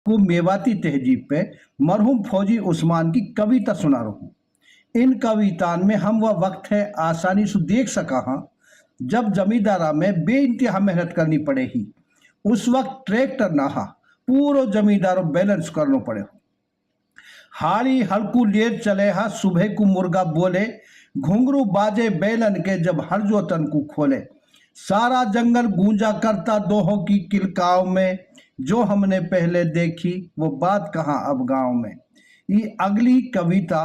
को मेवाती तहजीब पे मरहूम फौजी उस्मान की कविता सुना रहा हूँ। इन कवितान में हम वह वक्त है आसानी से देख सका हाँ जब जमींदारा में बेइंतहा मेहनत करनी पड़े ही। उस वक्त ट्रैक्टर ना हा, पूरो जमींदारो बैलेंस करनो पड़े हो। हाड़ी हल्कू लेर चले हा, सुबह को मुर्गा बोले, घुंघरू बाजे बैलन के जब हर जो तन को खोले। सारा जंगल गूंजा करता दोहों की किलकाव में, जो हमने पहले देखी वो बात कहाँ अब गांव में। ये अगली कविता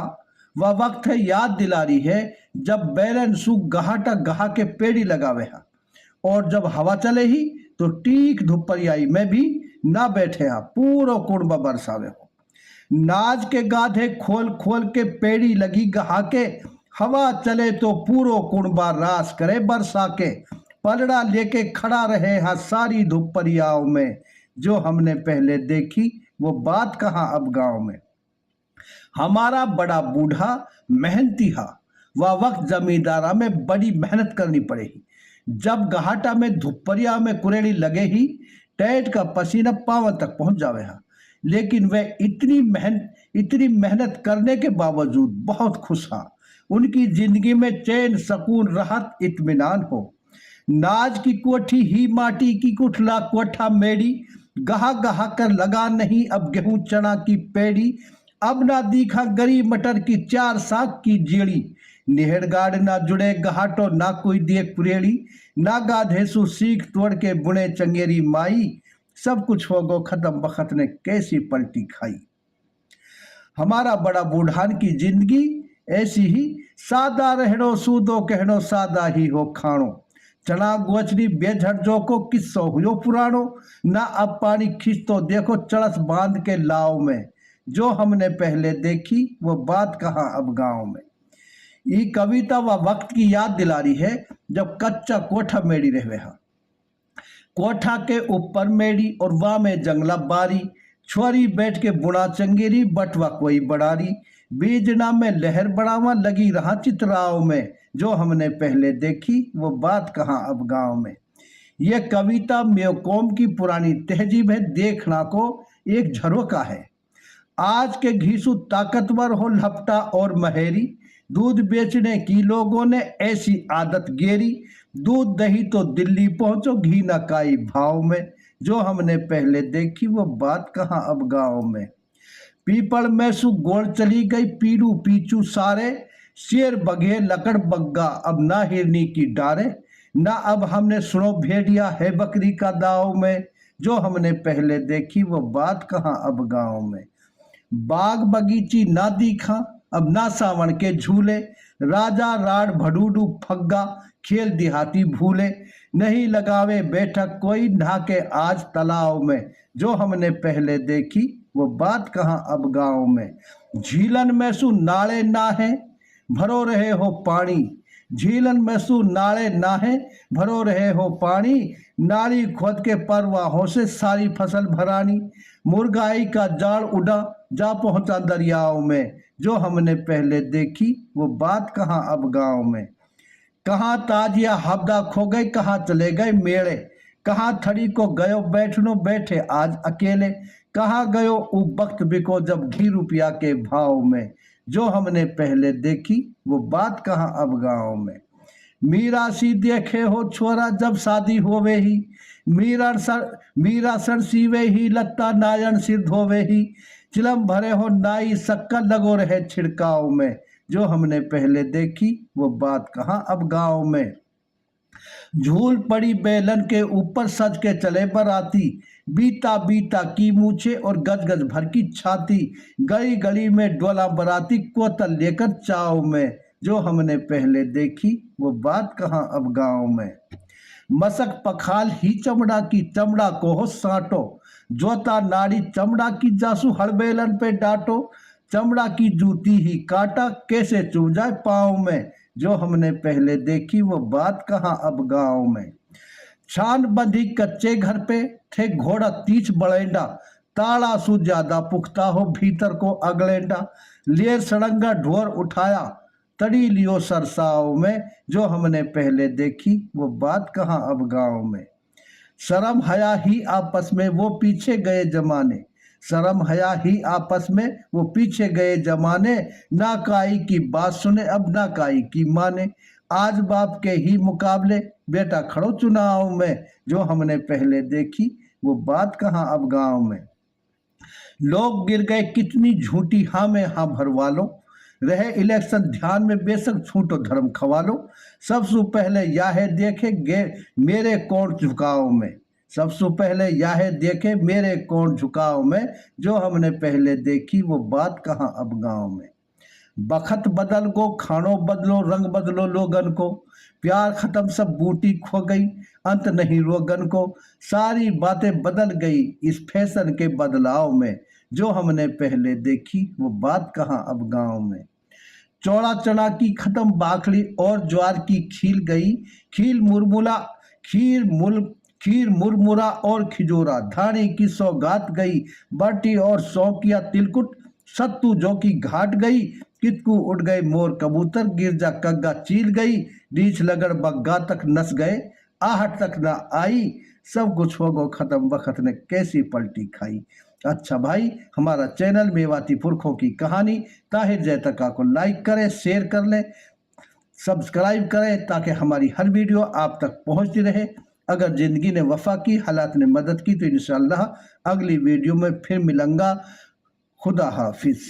वह वक्त है याद दिला रही है जब बैलन सु गहाटा गहा के पेड़ी लगावे हा, और जब हवा चले ही तो टीक धुपरियाई में भी ना बैठे हा, पूरो कुड़बा बरसावे हो। नाज के गाधे खोल खोल के पेड़ी लगी गहा के, हवा चले तो पूरो कुड़बा रास करे बरसा के। पलड़ा लेके खड़ा रहे हा सारी धुपरियाओं में, जो हमने पहले देखी वो बात कहाँ अब गांव में। हमारा बड़ा बूढ़ा मेहनती हा, वह वक्त जमींदारा में बड़ी मेहनत करनी पड़ेगी। जब गहाटा में धुपरिया में कुरेड़ी लगे ही टैट का पसीना पावन तक पहुंच जावे हा, लेकिन वह इतनी मेहनत करने के बावजूद बहुत खुश हा। उनकी जिंदगी में चैन सकून राहत इत्मीनान हो। नाज की कोठी ही माटी की कुठला कोठा मेड़ी, गहा गहा कर लगा नहीं अब गेहूं चना की पेड़ी। अब ना दिखा गरी मटर की 4 साग की जेड़ी, नेहड़ गाड़ ना जुड़े गहाटो ना कोई दे कुरेड़ी। ना गाधे सु सीख तोड़ के बुने चंगेरी माई, सब कुछ हो गो खत्म बखत ने कैसी पलटी खाई। हमारा बड़ा बूढ़ान की जिंदगी ऐसी ही, सादा रहनो सूदो कहनो सादा ही हो खाणो। चना गोचरी बेझड़जो को किस्सो हुयो पुराणो, ना अब पानी खींचतो देखो चड़स बांध के लाव में, जो हमने पहले देखी वो बात कहाँ अब गांव में। ये कविता व वक्त की याद दिला रही है जब कच्चा कोठा मेड़ी रहे हा। कोठा के ऊपर मेड़ी और वहाँ में जंगला बारी, छोरी बैठ के बुना चंगेरी बटवा कोई बड़ारी। बीजना में लहर बढ़ावा लगी रहा चितराव में, जो हमने पहले देखी वो बात कहाँ अब गांव में। यह कविता मेकोम की पुरानी तहजीब है, देखना को एक झरोका है। आज के घीसू ताकतवर हो लपटा और महेरी, दूध बेचने की लोगों ने ऐसी आदत गेरी। दूध दही तो दिल्ली पहुंचो घी न काई भाव में, जो हमने पहले देखी वो बात कहाँ अब गांव में। पीपल में सु गोड़ चली गई पीड़ू पीछू सारे, शेर बघे लकड़ बग्गा अब ना हिरनी की डारे। ना अब हमने सुनो भेड़िया है बकरी का दाव में, जो हमने पहले देखी वो बात कहाँ अब गांव में। बाग बगीची ना दिखा अब ना सावन के झूले, राजा राड भडूडू फग्गा खेल देहाती भूले। नहीं लगावे बैठक कोई नहा के आज तालाब में, जो हमने पहले देखी वो बात कहाँ अब गांव में। झीलन में सु नाले ना है भरो रहे हो पानी, झीलन में सु नाले ना है भरो रहे हो पानी। नाली खोद के परवाहों से सारी फसल भरानी, मुर्गाई का जाल उड़ा जा पहुंचा दरियाओं में, जो हमने पहले देखी वो बात कहाँ अब गांव में। कहाँ ताजिया हफ्दा खो गए कहाँ चले गए मेले, कहाँ थड़ी को गयो बैठनो बैठे आज अकेले। कहाँ गयो उ वक्त बिको जब घी रुपया के भाव में, जो हमने पहले देखी वो बात कहाँ अब गांव में। मीरा सी देखे हो छोरा जब शादी होवे ही, मीरा सर सीवे ही लत्ता नायन सिर धोवे ही। चिलम भरे हो नाई शक्कर लगो रहे छिड़काव में, जो हमने पहले देखी वो बात कहाँ अब गांव में। झूल पड़ी बेलन के ऊपर सज के चले बराती, बीता बीता की मूछे और गज गज भर की छाती। गली गली में डोला बराती कोतल लेकर चाव में, जो हमने पहले देखी वो बात कहाँ अब गांव में। मसक पखाल ही चमड़ा की चमड़ा को हो साटो, जोता नाड़ी चमड़ा की जासू हड़बेलन पे डांटो। चमड़ा की जूती ही काटा कैसे चुभ जाए पाँव में, जो हमने पहले देखी वो बात कहाँ अब गांव में। छान बंधी कच्चे घर पे थे घोड़ा तीछ बड़ेंडा, ताड़ा सु ज्यादा पुख्ता हो भीतर को अगलेंडा। लेर सड़ंगा ढोर उठाया तड़ी लियो सरसाव में, जो हमने पहले देखी वो बात कहाँ अब गांव में। शर्म हया ही आपस में वो पीछे गए जमाने, शर्म हया ही आपस में वो पीछे गए जमाने, ना काई की बात सुने अब ना काई की माने। आज बाप के ही मुकाबले बेटा खड़ो चुनाव में, जो हमने पहले देखी वो बात कहाँ अब गांव में। लोग गिर गए कितनी झूठी हाँ में हाँ भरवा लो, रहे इलेक्शन ध्यान में बेशक छूटो धर्म खवा लो। सबसे पहले याहे देखे गे मेरे कौन झुकाव में, सबसे पहले याहे देखे मेरे कौन झुकाव में, जो हमने पहले देखी वो बात कहाँ अब गांव में। बखत बदल गो खानो बदलो रंग बदलो लोगन को, प्यार खत्म सब बूटी खो गई अंत नहीं रोगन को। सारी बातें बदल गई इस फैशन के बदलाव में, जो हमने पहले देखी वो बात कहाँ अब गांव में। चौड़ा चना की खत्म बाखली और ज्वार की खील गई, खील मुरमुला खीर मुरमुरा और खिजोरा, धानी की सौगात गई बाटी और सौकिया तिलकुट, सत्तू जो की घाट गई, कितकू उड़ गए मोर कबूतर, गिरजा कग्गा चील गई, रीछ लगड़ बग्गा तक नस गए, आहट तक ना आई, सब कुछ हो गो खत्म वक्त ने कैसी पलटी खाई। अच्छा भाई, हमारा चैनल मेवाती पुरखों की कहानी ताहिर जैतका को लाइक करें, शेयर कर लें, सब्सक्राइब करें ताकि हमारी हर वीडियो आप तक पहुंचती रहे। अगर ज़िंदगी ने वफा की, हालात ने मदद की, तो इंशाअल्लाह अगली वीडियो में फिर मिलूंगा। खुदा हाफिज़।